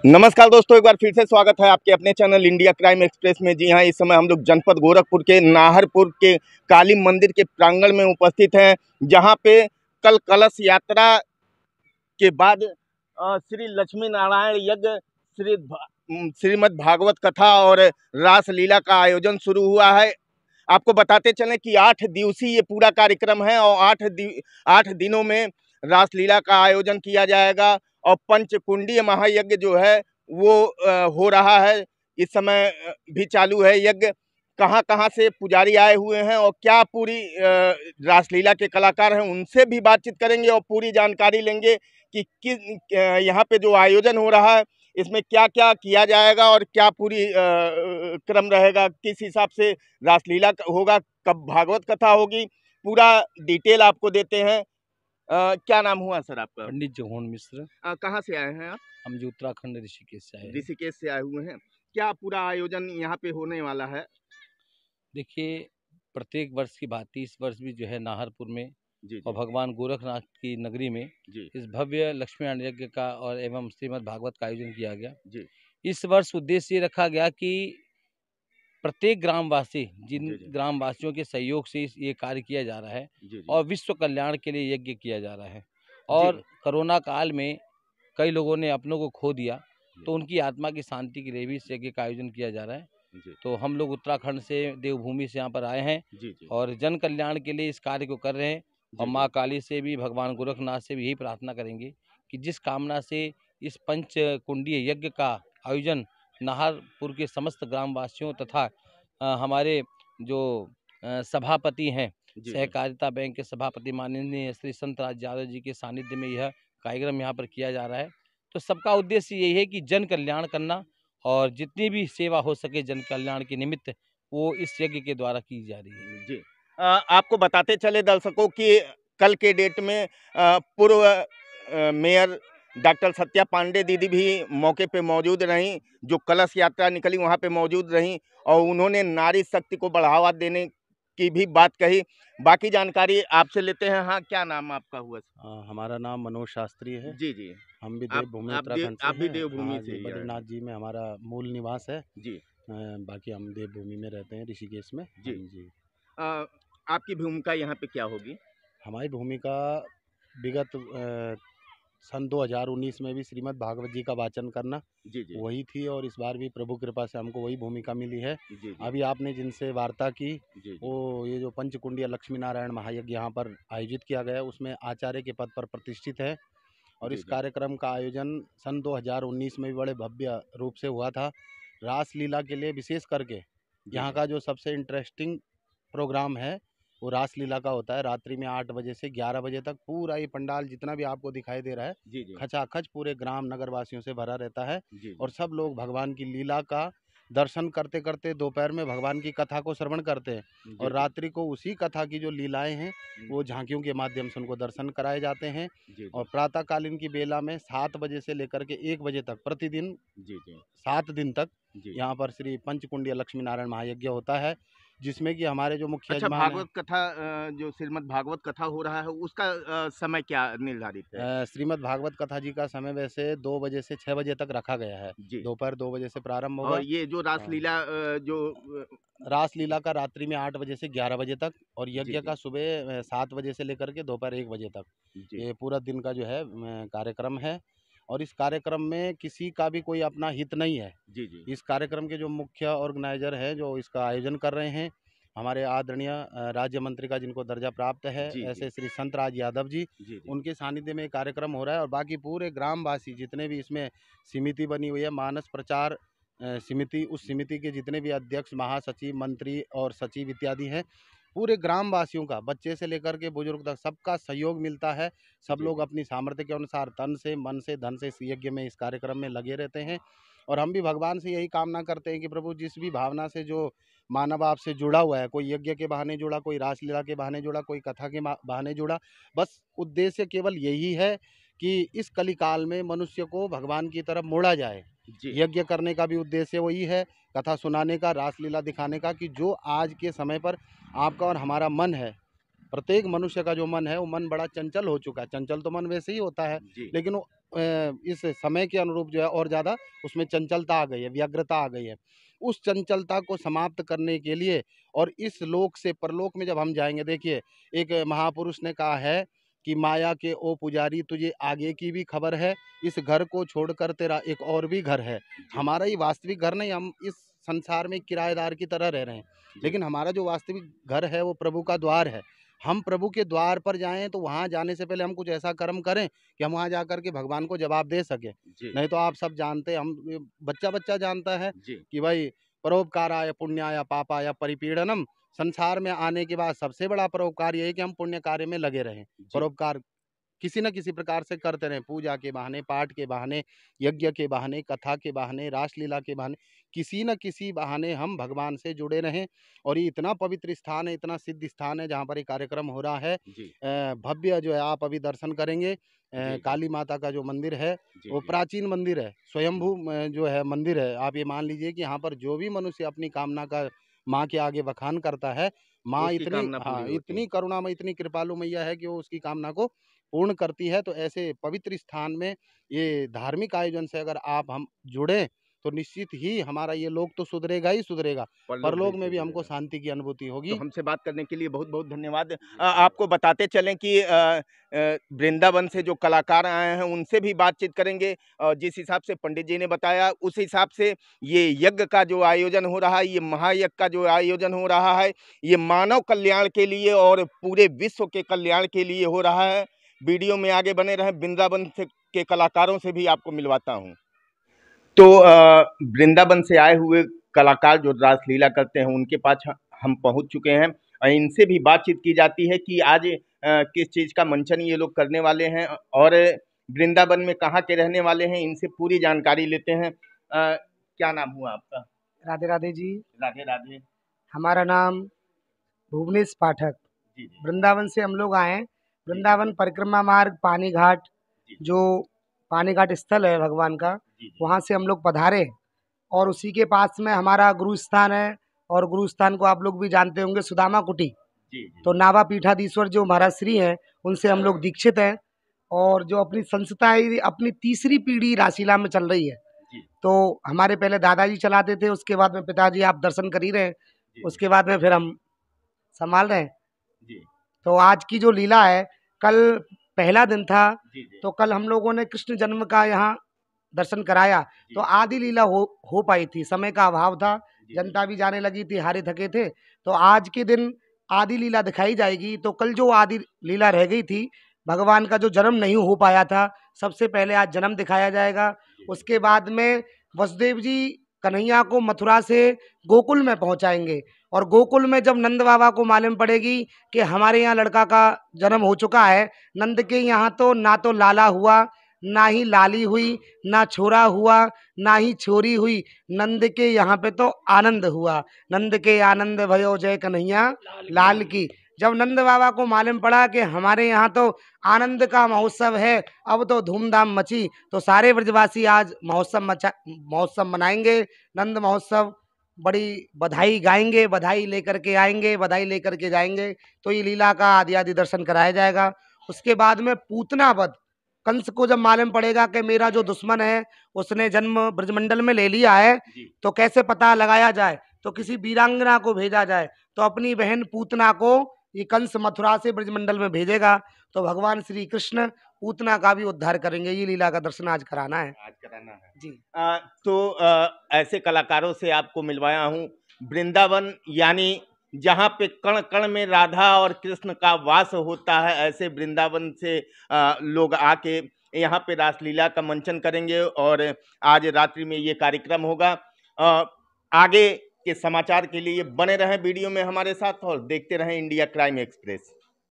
नमस्कार दोस्तों, एक बार फिर से स्वागत है आपके अपने चैनल इंडिया क्राइम एक्सप्रेस में। जी हाँ, इस समय हम लोग जनपद गोरखपुर के नाहरपुर के काली मंदिर के प्रांगण में उपस्थित हैं, जहां पे कल कलश यात्रा के बाद श्री लक्ष्मी नारायण यज्ञ, श्रीमद् भागवत कथा और रासलीला का आयोजन शुरू हुआ है। आपको बताते चलें कि 8 दिवसीय ये पूरा कार्यक्रम है और 8 दिनों में रासलीला का आयोजन किया जाएगा और पंचकुंडीय महायज्ञ जो है वो हो रहा है। इस समय भी चालू है यज्ञ। कहाँ कहाँ से पुजारी आए हुए हैं और क्या पूरी रासलीला के कलाकार हैं, उनसे भी बातचीत करेंगे और पूरी जानकारी लेंगे कि किस यहाँ पे जो आयोजन हो रहा है इसमें क्या क्या किया जाएगा और क्या पूरी क्रम रहेगा, किस हिसाब से रासलीला होगा, कब भागवत कथा होगी, पूरा डिटेल आपको देते हैं। क्या नाम हुआ सर आपका? पंडित जगमोहन मिश्र। कहाँ से आए हैं आप? हम जो उत्तराखंड ऋषिकेश से आए हैं। ऋषिकेश से आए हुए हैं। क्या पूरा आयोजन यहाँ पे होने वाला है? देखिए, प्रत्येक वर्ष की भांति इस वर्ष भी जो है नाहरपुर में जी और जी भगवान गोरखनाथ की नगरी में जी इस भव्य लक्ष्मीनारायण यज्ञ का और एवं श्रीमद् भागवत का आयोजन किया गया। जी इस वर्ष उद्देश्य ये रखा गया कि प्रत्येक ग्रामवासी, जी जिन जी ग्रामवासियों के सहयोग से ये कार्य किया जा रहा है जी और विश्व कल्याण के लिए यज्ञ किया जा रहा है। जी और कोरोना काल में कई लोगों ने अपनों को खो दिया, जी तो उनकी आत्मा की शांति के लिए भी इस यज्ञ का आयोजन किया जा रहा है। जी तो हम लोग उत्तराखंड से देवभूमि से यहाँ पर आए हैं जी जी और जन कल्याण के लिए इस कार्य को कर रहे हैं। और जी माँ काली से भी, भगवान गोरखनाथ से भी यही प्रार्थना करेंगे कि जिस कामना से इस पंच कुंडीय यज्ञ का आयोजन नाहरपुर के समस्त ग्रामवासियों तथा हमारे जो सभापति हैं, जी सहकारिता बैंक के सभापति माननीय श्री संत राज यादव जी के सानिध्य में यह कार्यक्रम यहाँ पर किया जा रहा है। तो सबका उद्देश्य यही है कि जन कल्याण करना और जितनी भी सेवा हो सके जन कल्याण के निमित्त वो इस यज्ञ के द्वारा की जा रही है। जी आपको बताते चले दर्शकों कि कल के डेट में पूर्व मेयर डॉक्टर सत्या पांडे दीदी भी मौके पे मौजूद रहीं, जो कलश यात्रा निकली वहाँ पे मौजूद रहीं और उन्होंने नारी शक्ति को बढ़ावा देने की भी बात कही। बाकी जानकारी आपसे लेते हैं। हाँ, क्या नाम आपका हुआ? हमारा नाम मनोज शास्त्री है। जी जी हम भी आप देवभूमि आप उत्तराखंड से आप भी हैं। देवभूमि हाँ से जी, ही आए हैं। बद्रीनाथ जी में हमारा मूल निवास है। जी बाकी हम देवभूमि में रहते हैं, ऋषिकेश में। जी हाँ जी। आपकी भूमिका यहाँ पे क्या होगी? हमारी भूमिका विगत सन 2019 में भी श्रीमद् भागवत जी का वाचन करना जी जी वही थी और इस बार भी प्रभु कृपा से हमको वही भूमिका मिली है। जी जी अभी आपने जिनसे वार्ता की, जी जी वो ये जो पंचकुंडीय लक्ष्मी नारायण महायज्ञ यहाँ पर आयोजित किया गया है, उसमें आचार्य के पद पर प्रतिष्ठित है। और जी इस जी कार्यक्रम का आयोजन सन 2019 में भी बड़े भव्य रूप से हुआ था। रासलीला के लिए विशेष करके जी यहाँ जी का जो सबसे इंटरेस्टिंग प्रोग्राम है वो रासलीला का होता है। रात्रि में 8 बजे से 11 बजे तक पूरा ये पंडाल जितना भी आपको दिखाई दे रहा है जी जी खचाखच पूरे ग्राम नगर वासियों से भरा रहता है। जी और सब लोग भगवान की लीला का दर्शन करते करते दोपहर में भगवान की कथा को श्रवण करते हैं जी और जी रात्रि को उसी कथा की जो लीलाएं हैं वो झांकियों के माध्यम से उनको दर्शन कराए जाते हैं। जी और प्रातःकालीन की बेला में 7 बजे से लेकर के 1 बजे तक प्रतिदिन जी जी 7 दिन तक जी यहाँ पर श्री पंचकुंडीय लक्ष्मी नारायण महायज्ञ होता है, जिसमें कि हमारे जो मुख्य अच्छा, यजमान हैं। भागवत कथा जो श्रीमद् भागवत कथा हो रहा है उसका समय क्या निर्धारित है? श्रीमद् भागवत कथा जी का समय वैसे 2 बजे से 6 बजे तक रखा गया है। जी दोपहर 2 बजे से प्रारंभ और होगा। ये जो हाँ। रासलीला जो रासलीला का रात्रि में 8 बजे से 11 बजे तक और जी यज्ञ जी का सुबह 7 बजे से लेकर के दोपहर 1 बजे तक। जी ये पूरा दिन का जो है कार्यक्रम है। और इस कार्यक्रम में किसी का भी कोई अपना हित नहीं है। जी जी इस कार्यक्रम के जो मुख्य ऑर्गेनाइजर हैं, जो इसका आयोजन कर रहे हैं, हमारे आदरणीय राज्य मंत्री का जिनको दर्जा प्राप्त है, जी जी ऐसे श्री संत राज यादव जी, जी जी उनके सानिध्य में ये कार्यक्रम हो रहा है। और बाकी पूरे ग्रामवासी जितने भी इसमें समिति बनी हुई है, मानस प्रचार समिति, उस समिति के जितने भी अध्यक्ष, महासचिव, मंत्री और सचिव इत्यादि हैं, पूरे ग्रामवासियों का, बच्चे से लेकर के बुजुर्ग तक सबका सहयोग मिलता है। सब जी लोग जी अपनी सामर्थ्य के अनुसार तन से, मन से, धन से इस यज्ञ में, इस कार्यक्रम में लगे रहते हैं। और हम भी भगवान से यही कामना करते हैं कि प्रभु जिस भी भावना से जो मानव आपसे जुड़ा हुआ है, कोई यज्ञ के बहाने जुड़ा, कोई रासलीला के बहाने जुड़ा, कोई कथा के बहाने जुड़ा, बस उद्देश्य केवल यही है कि इस कलिकाल में मनुष्य को भगवान की तरफ मोड़ा जाए। जी यज्ञ करने का भी उद्देश्य वही है, कथा सुनाने का, रासलीला दिखाने का, कि जो आज के समय पर आपका और हमारा मन है प्रत्येक मनुष्य का जो मन है वो मन बड़ा चंचल हो चुका है। चंचल तो मन वैसे ही होता है, जी लेकिन वो इस समय के अनुरूप जो है और ज़्यादा उसमें चंचलता आ गई है, व्यग्रता आ गई है। उस चंचलता को समाप्त करने के लिए और इस लोक से परलोक में जब हम जाएँगे, देखिए एक महापुरुष ने कहा है कि माया के ओ पुजारी तुझे आगे की भी खबर है, इस घर को छोड़कर तेरा एक और भी घर है। जी हमारा ये वास्तविक घर नहीं, हम इस संसार में किराएदार की तरह रह रहे हैं। जी लेकिन हमारा जो वास्तविक घर है वो प्रभु का द्वार है। हम प्रभु के द्वार पर जाएँ तो वहाँ जाने से पहले हम कुछ ऐसा कर्म करें कि हम वहाँ जाकर के भगवान को जवाब दे सकें। जी नहीं तो आप सब जानते हैं, हम बच्चा-बच्चा जानता है जी कि भाई परोपकाराय पुण्याय पापाय परिपीडनम। संसार में आने के बाद सबसे बड़ा परोपकार ये है कि हम पुण्य कार्य में लगे रहें। जी परोपकार किसी न किसी प्रकार से करते रहें, पूजा के बहाने, पाठ के बहाने, यज्ञ के बहाने, कथा के बहाने, रासलीला के बहाने, किसी न किसी बहाने हम भगवान से जुड़े रहें। और ये इतना पवित्र स्थान है, इतना सिद्ध स्थान है जहाँ पर ये कार्यक्रम हो रहा है। जी भव्य जो है आप अभी दर्शन करेंगे। जी काली माता का जो मंदिर है, जी वो जी प्राचीन मंदिर है, स्वयंभू जो है मंदिर है। आप ये मान लीजिए कि यहाँ पर जो भी मनुष्य अपनी कामना का माँ के आगे बखान करता है, माँ उसकी इतनी, कामना पूरी हाँ, होती है। इतनी करुणामय, इतनी कृपालु मैया है कि वो उसकी कामना को पूर्ण करती है। तो ऐसे पवित्र स्थान में ये धार्मिक आयोजन से अगर हम जुड़ें, तो निश्चित ही हमारा ये लोक तो सुधरेगा ही सुधरेगा, परलोक भी परलोक में भी हमको सुधरेगा। शांति की अनुभूति तो होगी। हमसे बात करने के लिए बहुत-बहुत धन्यवाद। जी, आपको बताते चलें कि वृंदावन से जो कलाकार आए हैं, उनसे भी बातचीत करेंगे। जिस हिसाब से पंडित जी ने बताया, उस हिसाब से ये यज्ञ का जो आयोजन हो रहा है, ये महायज्ञ का जो आयोजन हो रहा है, ये मानव कल्याण के लिए और पूरे विश्व के कल्याण के लिए हो रहा है। वीडियो में आगे बने रहें, वृंदावन से के कलाकारों से भी आपको मिलवाता हूँ। तो वृंदावन से आए हुए कलाकार जो रासलीला करते हैं उनके पास हम पहुंच चुके हैं और इनसे भी बातचीत की जाती है कि आज किस चीज़ का मंचन ये लोग करने वाले हैं और वृंदावन में कहाँ के रहने वाले हैं, इनसे पूरी जानकारी लेते हैं। क्या नाम हुआ आपका? राधे राधे जी। राधे राधे। हमारा नाम भुवनेश पाठक। जी जी वृंदावन से हम लोग आए हैं। जी वृंदावन परिक्रमा मार्ग पानी घाट, जी जो पानी घाट स्थल है भगवान का, जी जी वहाँ से हम लोग पधारे और उसी के पास में हमारा गुरु स्थान है। और गुरु स्थान को आप लोग भी जानते होंगे, सुदामा कुटी। जी जी तो नाभा पीठाधीश्वर जो महाराज श्री हैं, उनसे हम लोग दीक्षित हैं। और जो अपनी संस्था है, अपनी तीसरी पीढ़ी रासलीला में चल रही है। जी तो हमारे पहले दादाजी चलाते थे, उसके बाद में पिताजी, आप दर्शन कर ही रहे हैं, जी उसके बाद में फिर हम संभाल रहे हैं। जी तो आज की जो लीला है, कल पहला दिन था, जी जी तो कल हम लोगों ने कृष्ण जन्म का यहाँ दर्शन कराया। तो आधी लीला हो पाई थी, समय का अभाव था, जनता भी जाने लगी थी, हारे थके थे। तो आज के दिन आधी लीला दिखाई जाएगी। तो कल जो आधी लीला रह गई थी, भगवान का जो जन्म नहीं हो पाया था, सबसे पहले आज जन्म दिखाया जाएगा। उसके बाद में वसुदेव जी कन्हैया को मथुरा से गोकुल में पहुंचाएंगे। और गोकुल में जब नंद बाबा को मालूम पड़ेगी कि हमारे यहाँ लड़का का जन्म हो चुका है, नंद के यहाँ तो ना तो लाला हुआ, ना ही लाली हुई, ना छोरा हुआ, ना ही छोरी हुई, नंद के यहाँ पे तो आनंद हुआ। नंद के आनंद भयो जय कन्हैया लाल की। जब नंद बाबा को मालूम पड़ा कि हमारे यहाँ तो आनंद का महोत्सव है, अब तो धूमधाम मची, तो सारे ब्रजवासी आज महोत्सव मनाएंगे, नंद महोत्सव। बड़ी बधाई गाएंगे, बधाई लेकर के आएंगे, बधाई लेकर के जाएंगे। तो ये लीला का आदि आदि दर्शन कराया जाएगा। उसके बाद में पूतना वध, कंस को जब मालूम पड़ेगा कि मेरा जो दुश्मन है उसने जन्म ब्रजमंडल में ले लिया है, तो कैसे पता लगाया जाए, तो किसी वीरांगना को भेजा जाए। तो अपनी बहन पूतना को ये कंस मथुरा से ब्रजमंडल में भेजेगा, तो भगवान श्री कृष्ण पूतना का भी उद्धार करेंगे। ये लीला का दर्शन आज कराना है। आज कराना है जी। तो ऐसे कलाकारों से आपको मिलवाया हूँ। वृंदावन यानी जहाँ पे कण कण में राधा और कृष्ण का वास होता है, ऐसे वृंदावन से लोग आके यहाँ पे रासलीला का मंचन करेंगे और आज रात्रि में ये कार्यक्रम होगा। आगे के समाचार के लिए बने रहें वीडियो में हमारे साथ और देखते रहें इंडिया क्राइम एक्सप्रेस।